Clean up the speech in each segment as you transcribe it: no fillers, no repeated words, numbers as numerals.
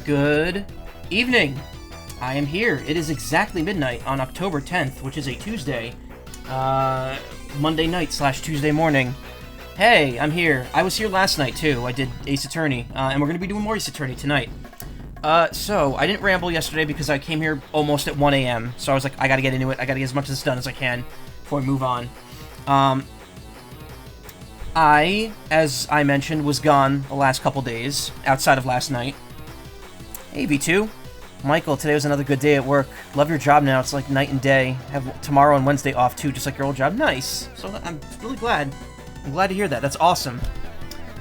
Good evening. I am here. It is exactly midnight on October 10th, which is a Tuesday. Monday night / Tuesday morning. Hey, I'm here. I was here last night, too. I did Ace Attorney, and we're going to be doing more Ace Attorney tonight. So, I didn't ramble yesterday because I came here almost at 1 a.m., so I was like, I gotta get into it. I gotta get as much of this done as I can before we move on. I, as I mentioned, was gone the last couple days, outside of last night. Hey, V2. Michael, today was another good day at work. Love your job now. It's like night and day. Have tomorrow and Wednesday off, too, just like your old job. Nice. So I'm really glad. I'm glad to hear that. That's awesome.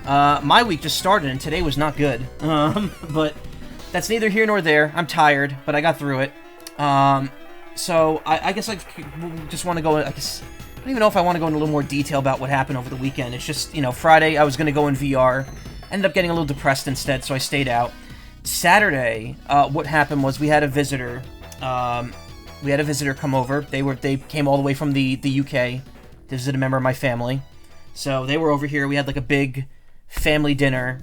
My week just started, and today was not good. But that's neither here nor there. I'm tired, but I got through it. So I guess I just want to go... I don't even know if I want to go into a little more detail about what happened over the weekend. It's just, Friday I was going to go in VR. Ended up getting a little depressed instead, so I stayed out. Saturday, what happened was we had a visitor. We had a visitor come over. They came all the way from the UK to visit a member of my family. So they were over here. We had like a big family dinner,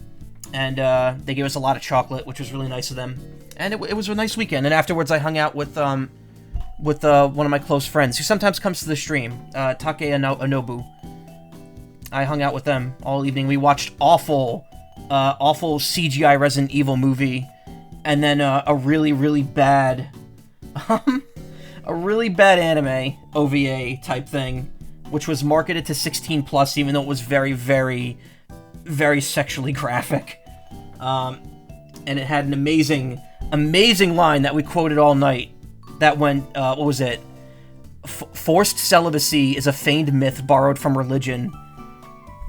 and they gave us a lot of chocolate, which was really nice of them. And it was a nice weekend. And afterwards, I hung out with one of my close friends who sometimes comes to the stream, Take Anobu. I hung out with them all evening. We watched awful CGI Resident Evil movie, and then a really, really bad, anime OVA type thing, which was marketed to 16+, even though it was very, very, very sexually graphic. And it had an amazing line that we quoted all night. That went, what was it? Forced celibacy is a feigned myth borrowed from religion.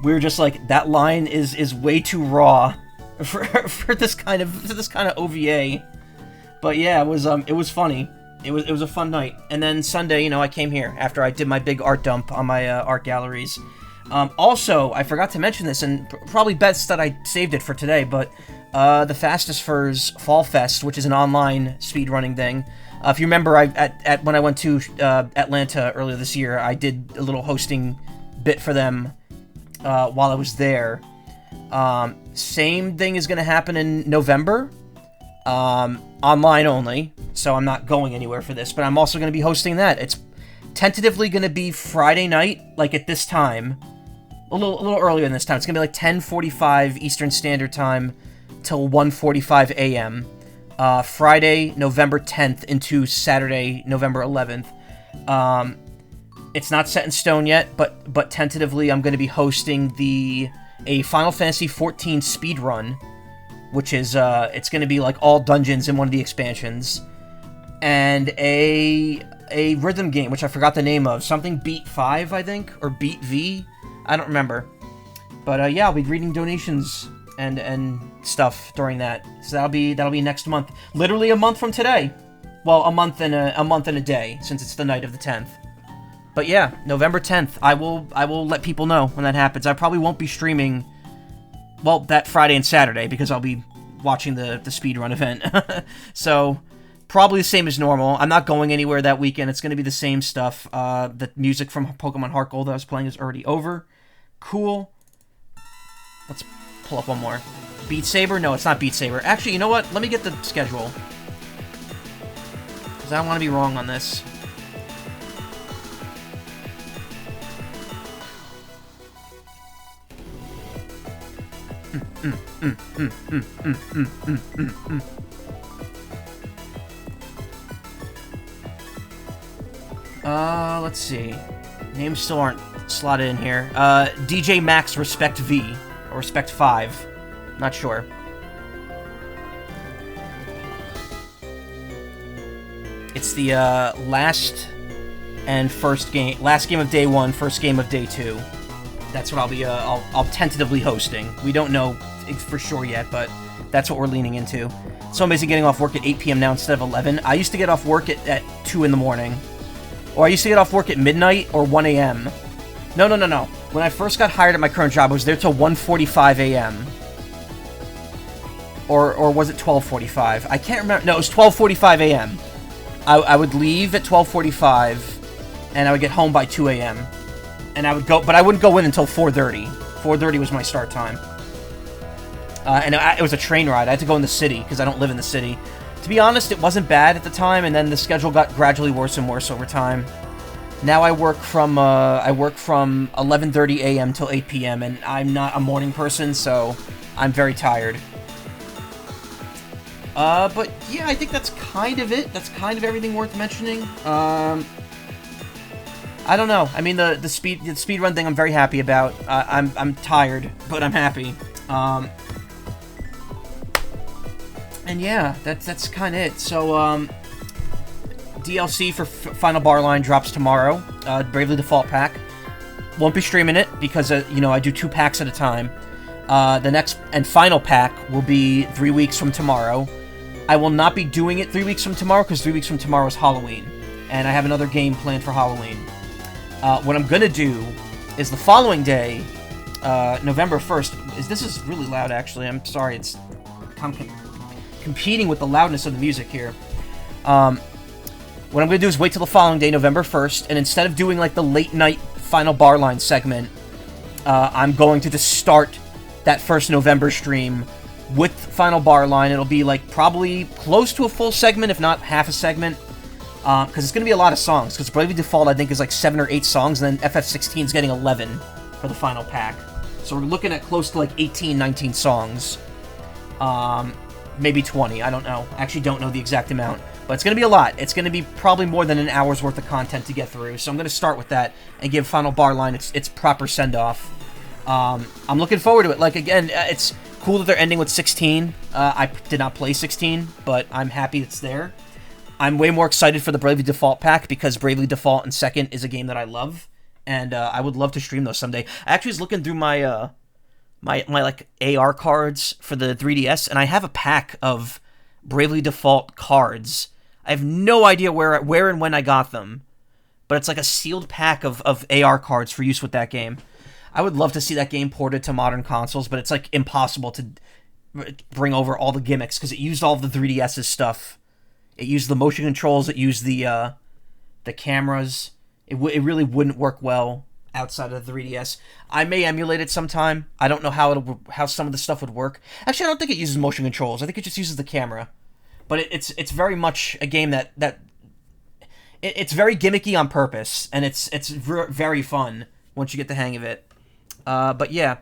We were just like, that line is way too raw for this kind of OVA. But yeah, it was funny. It was a fun night. And then Sunday, I came here after I did my big art dump on my art galleries. Also, I forgot to mention this, and probably best that I saved it for today, but the Fastest Furs Fall Fest, which is an online speedrunning thing. If you remember, when I went to Atlanta earlier this year, I did a little hosting bit for them while I was there. Same thing is going to happen in November, online only, so I'm not going anywhere for this, but I'm also going to be hosting that. It's tentatively going to be Friday night, like at this time, a little earlier than this time. It's going to be like 10:45 Eastern Standard Time till 1:45 a.m., Friday, November 10th into Saturday, November 11th. It's not set in stone yet, but tentatively I'm going to be hosting a Final Fantasy XIV speedrun, which is, it's going to be like all dungeons in one of the expansions, and a rhythm game, which I forgot the name of, something Beat 5, I think, or Beat V, I don't remember, but yeah, I'll be reading donations and stuff during that, so that'll be next month, literally a month from today, well, a month and a day, since it's the night of the 10th. But yeah, November 10th, I will let people know when that happens. I probably won't be streaming, well, that Friday and Saturday, because I'll be watching the speedrun event. So, probably the same as normal. I'm not going anywhere that weekend. It's going to be the same stuff. The music from Pokemon Heart Gold that I was playing is already over. Cool. Let's pull up one more. Beat Saber? No, it's not Beat Saber. Actually, you know what? Let me get the schedule, because I don't want to be wrong on this. Let's see. Names still aren't slotted in here. DJ Max Respect V, or Respect 5. Not sure. It's the last game of day 1, first game of day 2. That's what I'll be, I'll tentatively hosting. We don't know for sure yet, but that's what we're leaning into. So I'm basically getting off work at 8 p.m. now instead of 11. I used to get off work at 2 in the morning. Or I used to get off work at midnight or 1 a.m. No. When I first got hired at my current job, I was there till 1:45 a.m. Or was it 12:45? I can't remember. No, it was 12:45 a.m. I would leave at 12:45, and I would get home by 2 a.m. And I would go, but I wouldn't go in until 4:30. 4:30 was my start time. and it was a train ride. I had to go in the city because I don't live in the city. To be honest, it wasn't bad at the time, and then the schedule got gradually worse and worse over time. Now I work from 11:30 a.m. till 8 p.m. and I'm not a morning person, so I'm very tired. But yeah, I think that's kind of it. That's kind of everything worth mentioning. I don't know. I mean, the speedrun thing I'm very happy about. I'm tired, but I'm happy. And yeah, that's kind of it. So DLC for Final Bar Line drops tomorrow. Bravely Default pack. Won't be streaming it because I do 2 packs at a time. The next and final pack will be 3 weeks from tomorrow. I will not be doing it 3 weeks from tomorrow because 3 weeks from tomorrow is Halloween, and I have another game planned for Halloween. What I'm gonna do is the following day, November 1st. This is really loud, actually. I'm sorry. I'm competing with the loudness of the music here. What I'm going to do is wait till the following day, November 1st, and instead of doing, like, the late-night Final Bar Line segment, I'm going to just start that first November stream with Final Bar Line. It'll be, like, probably close to a full segment, if not half a segment, because it's going to be a lot of songs, because Bravely Default, I think, is, like, 7 or 8 songs, and then FF16 is getting 11 for the final pack. So we're looking at close to, like, 18, 19 songs. Maybe 20, I don't know. I actually don't know the exact amount. But it's going to be a lot. It's going to be probably more than an hour's worth of content to get through. So I'm going to start with that and give Final Bar Line its proper send-off. I'm looking forward to it. Like, again, it's cool that they're ending with 16. I did not play 16, but I'm happy it's there. I'm way more excited for the Bravely Default pack because Bravely Default and Second is a game that I love. And I would love to stream those someday. I actually was looking through my like AR cards for the 3DS, and I have a pack of Bravely Default cards. I have no idea where and when I got them, but it's like a sealed pack of AR cards for use with that game. I would love to see that game ported to modern consoles, but it's like impossible to bring over all the gimmicks because it used all of the 3DS's stuff. It used the motion controls. It used the cameras. It really wouldn't work well outside of the 3DS. I may emulate it sometime. I don't know how some of the stuff would work. Actually, I don't think it uses motion controls. I think it just uses the camera. But it's very much a game that it's very gimmicky on purpose, and it's very fun once you get the hang of it. But yeah,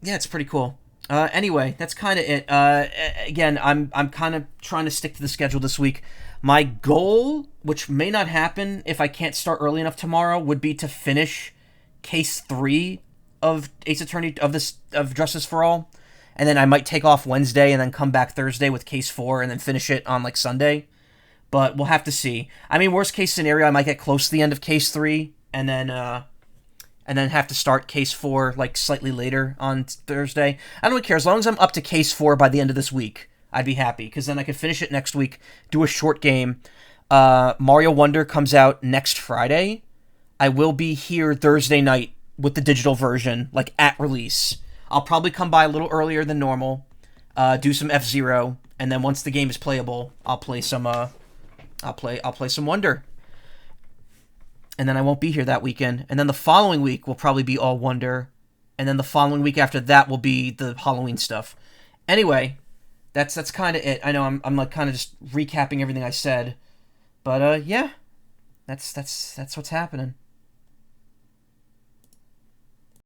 it's pretty cool. Anyway, that's kind of it. Again, I'm kind of trying to stick to the schedule this week. My goal, which may not happen if I can't start early enough tomorrow, would be to finish Case 3 of Ace Attorney of Justice for All, and then I might take off Wednesday and then come back Thursday with Case 4 and then finish it on like Sunday. But we'll have to see. I mean, worst case scenario, I might get close to the end of Case 3 and then have to start Case 4 like slightly later on Thursday. I don't really care as long as I'm up to Case 4 by the end of this week. I'd be happy, because then I could finish it next week, do a short game. Mario Wonder comes out next Friday. I will be here Thursday night with the digital version, like at release. I'll probably come by a little earlier than normal, do some F-Zero, and then once the game is playable, I'll play some Wonder. And then I won't be here that weekend. And then the following week will probably be all Wonder, and then the following week after that will be the Halloween stuff. Anyway, that's kind of it. I know I'm like kind of just recapping everything I said, but yeah, that's what's happening.